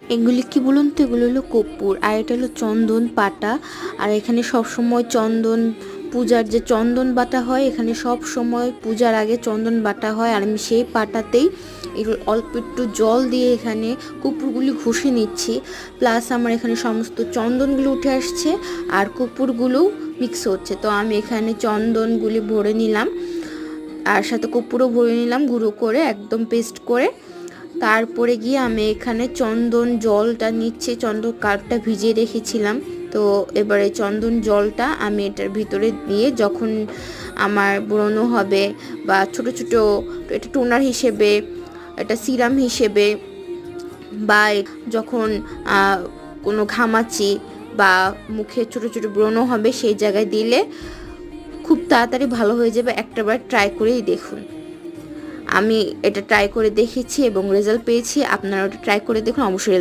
এগুলি কি বলুন তো, এগুলো হলো কর্পূর, আর এটা হলো চন্দন পাতা। আর এখানে সব সময় চন্দন পূজার যে চন্দন বাটা হয়, এখানে সব সময় পূজার আগে চন্দন বাটা হয়। আর আমি সেই পাটাতেই অল্প একটু জল দিয়ে এখানে কর্পূরগুলি ঘষে নিচ্ছি। প্লাস আমার এখানে সমস্ত চন্দনগুলো উঠে আসছে আর কর্পূরগুলোও মিক্স হচ্ছে। তো আমি এখানে চন্দনগুলি ভরে নিলাম, আর সাথে কর্পূরও ভরে নিলাম গুঁড়ো করে, একদম পেস্ট করে। তারপরে গিয়ে আমি এখানে চন্দন জলটা নিচ্ছি, চন্দন কাঠটা ভিজিয়ে রেখেছিলাম। তো এবারে চন্দন জলটা আমি এটার ভিতরে দিয়ে, যখন আমার ব্রণ হবে বা ছোট ছোট, এটা টোনার হিসেবে, এটা সিরাম হিসেবে, বা যখন কোনো ঘামাচি বা মুখে ছোট ছোট ব্রণ হবে, সেই জায়গায় দিলে খুব তাড়াতাড়ি ভালো হয়ে যাবে। একটাবার ট্রাই করেই দেখুন। আমি এটা ট্রাই করে দেখেছি এবং রেজাল্ট পেয়েছি। আপনারা ওটা ট্রাই করে দেখুন, অবশ্যই